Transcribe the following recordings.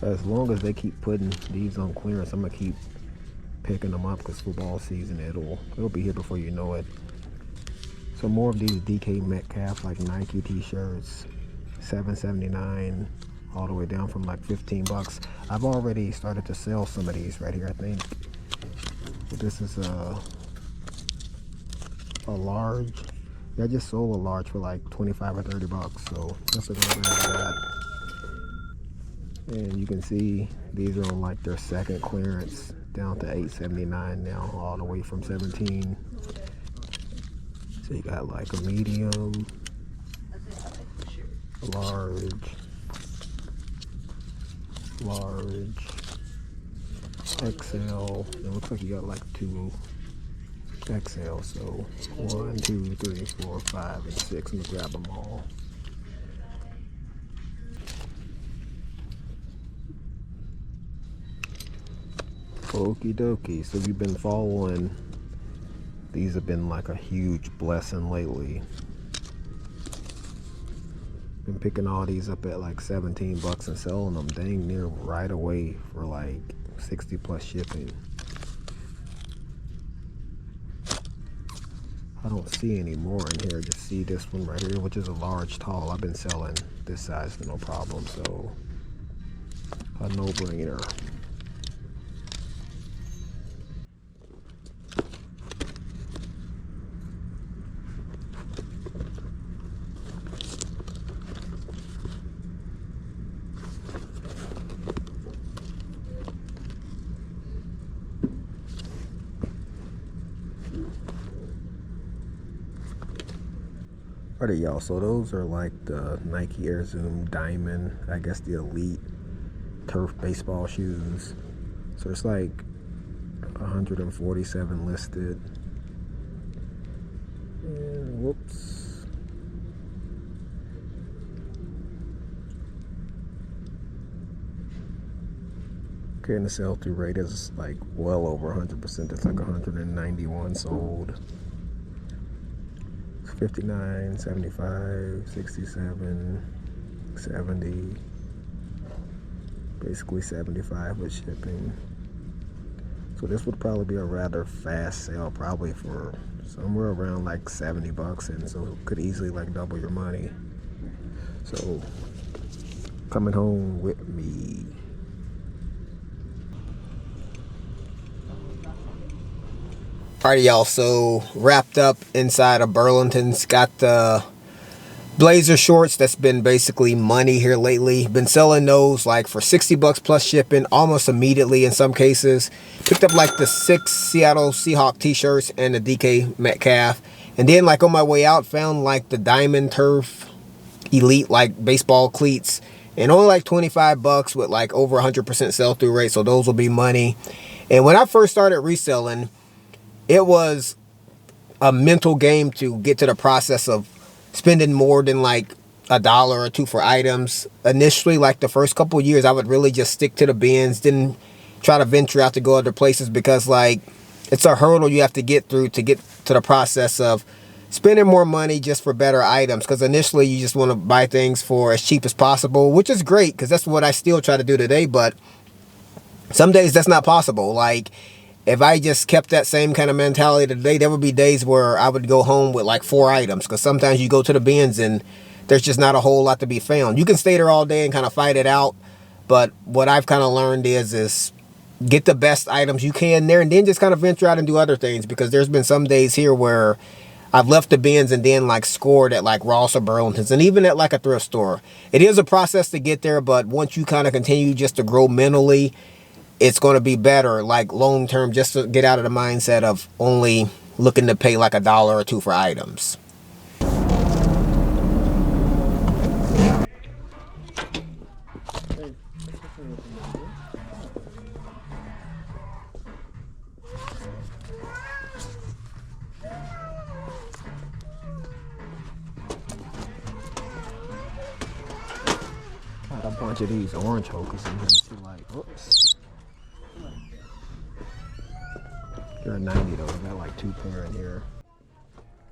As long as they keep putting these on clearance, I'm gonna keep picking them up because football season, it'll be here before you know it. So more of these DK Metcalf like Nike t-shirts, $7.79 all the way down from like $15. I've already started to sell some of these right here, I think. But this is a large. Yeah, I just sold a large for like 25 or $30, so definitely gonna grab that. And you can see these are on like their second clearance, down to $8.79 now, all the way from 17. So you got like a medium, large, XL. It looks like you got like two XL. So 1, 2, 3, 4, 5, and 6. I'm gonna grab them all. Okie dokie. So you've been following. These have been like a huge blessing lately. Been picking all these up at like $17 and selling them dang near right away for like 60 plus shipping. I don't see any more in here. Just see this one right here, which is a large tall. I've been selling this size no problem, so a no-brainer. Alright y'all, so those are like the Nike Air Zoom Diamond, I guess the elite turf baseball shoes. So it's like 147 listed. And whoops. Okay, and the sell-through rate is like well over 100%. It's like 191 sold. 59, 75, 67, 70, basically 75 with shipping. So this would probably be a rather fast sale, probably for somewhere around like $70, and so could easily like double your money. So coming home with me. Alright y'all, so wrapped up inside of Burlington's. Got the blazer shorts that's been basically money here lately. Been selling those like for $60 plus shipping almost immediately in some cases. Picked up like the 6 Seattle Seahawk t-shirts and the DK Metcalf. And then like on my way out found like the Diamond Turf Elite like baseball cleats. And only like $25 with like over 100% sell-through rate. So those will be money. And when I first started reselling, it was a mental game to get to the process of spending more than like $1 or $2 for items. Initially, like the first couple of years, I would really just stick to the bins, didn't try to venture out to go other places because like it's a hurdle you have to get through to get to the process of spending more money just for better items. Because initially you just want to buy things for as cheap as possible, which is great because that's what I still try to do today. But some days that's not possible. Like if I just kept that same kind of mentality today, there would be days where I would go home with like 4 items. Because sometimes you go to the bins and there's just not a whole lot to be found. You can stay there all day and kind of fight it out. But what I've kind of learned is get the best items you can there and then just kind of venture out and do other things. Because there's been some days here where I've left the bins and then like scored at like Ross or Burlington's and even at like a thrift store. It is a process to get there, but once you kind of continue just to grow mentally, it's going to be better, like long term, just to get out of the mindset of only looking to pay like $1 or $2 for items. Got a bunch of these orange hokers in here. So like, whoops. They're 90 though. I got like 2 pair in here.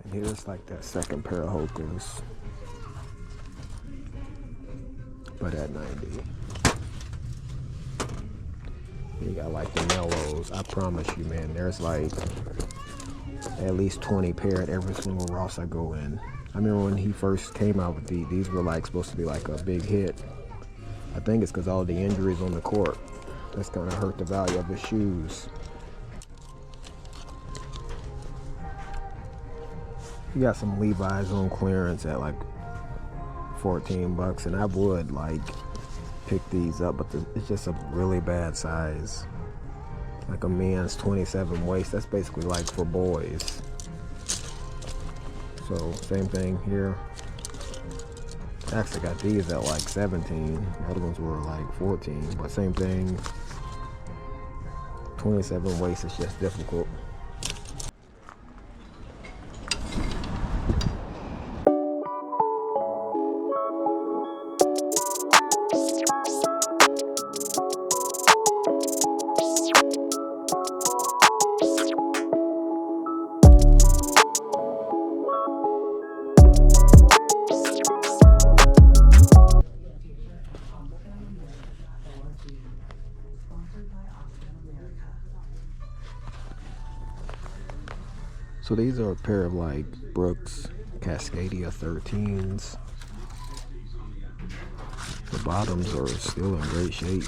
And here's like that second pair of hokers. But at 90. You got like the mellows. I promise you, man, there's like at least 20 pair at every single Ross I go in. I remember when he first came out with these were like supposed to be like a big hit. I think it's because all the injuries on the court. That's gonna hurt the value of his shoes. You got some Levi's on clearance at like 14 bucks, and I would like pick these up, but it's just a really bad size. Like a men's 27 waist. That's basically like for boys. So same thing here. I actually got these at like 17. The other ones were like 14, but same thing. 27 waist is just difficult. So these are a pair of like Brooks Cascadia 13s. The bottoms are still in great shape.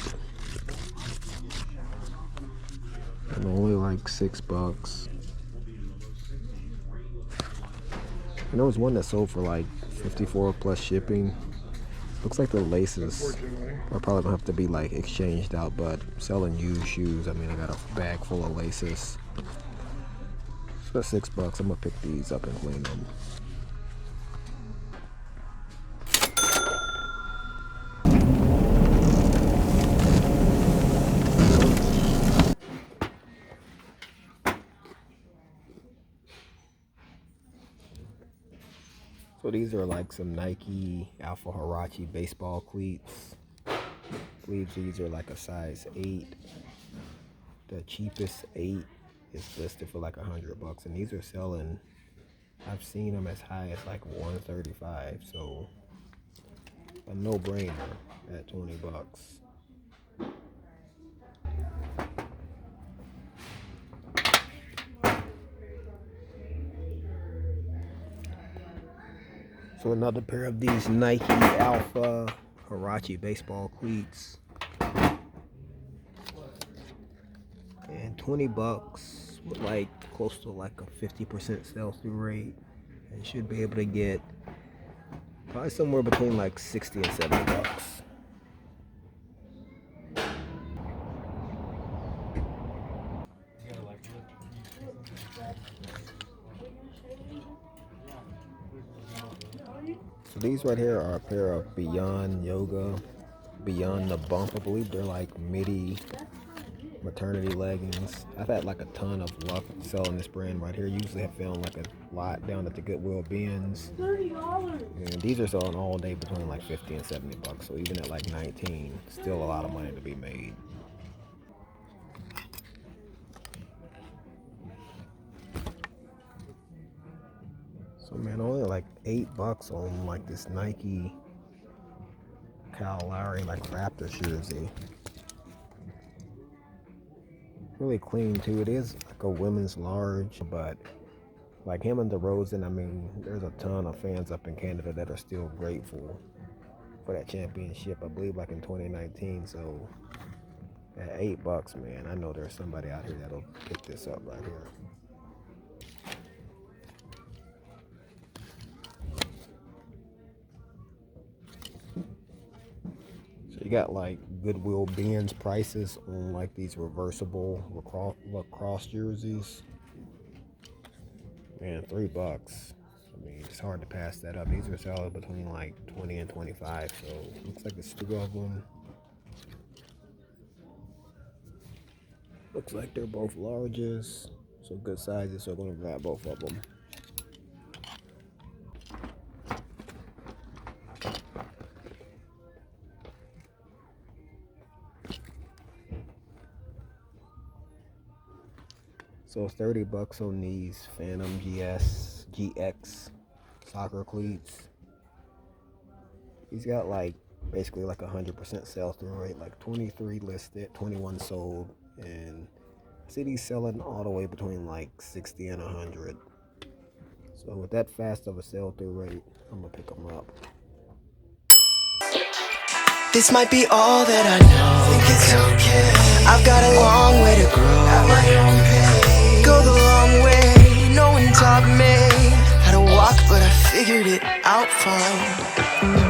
And only like $6. And there was one that sold for like 54 plus shipping. Looks like the laces are probably gonna have to be like exchanged out, but selling used shoes, I mean, I got a bag full of laces. For $6, I'm gonna pick these up and clean them. So these are like some Nike Alpha Huarache baseball cleats. I believe these are like a size 8. The cheapest 8 is listed for like $100, and these are selling. I've seen them as high as like $135, so a no-brainer at $20. So another pair of these Nike Alpha Huarache baseball cleats, and $20 with like close to like a 50% sell-through rate, and should be able to get probably somewhere between like $60 and $70. So these right here are a pair of Beyond Yoga, Beyond the Bump. I believe they're like midi maternity leggings. I've had like a ton of luck selling this brand right here. Usually have found like a lot down at the Goodwill bins. $30. And these are selling all day between like 50 and $70. So even at like 19, still a lot of money to be made. So man, only like $8 on like this Nike Kyle Lowry like Raptor jersey. Really clean too. It is like a women's large, but like him and DeRozan, I mean, there's a ton of fans up in Canada that are still grateful for that championship. I believe like in 2019. So at $8, man, I know there's somebody out here that'll pick this up right here. So you got like Goodwill bins prices on like these reversible lacrosse jerseys. Man, $3. I mean, it's hard to pass that up. These are selling between like 20 and 25. So looks like there's 2 of them. Looks like they're both larges, so good sizes. So I'm gonna grab both of them. So $30 on these Phantom GX soccer cleats. He's got like basically like 100% sell through rate, like 23 listed, 21 sold, and city's selling all the way between like 60 and 100. So with that fast of a sell-through rate, I'm gonna pick them up. This might be all that I know. Think it's okay. I've got a long way to grow. At my own pace. Go the long way. No one taught me how to walk, but I figured it out fine.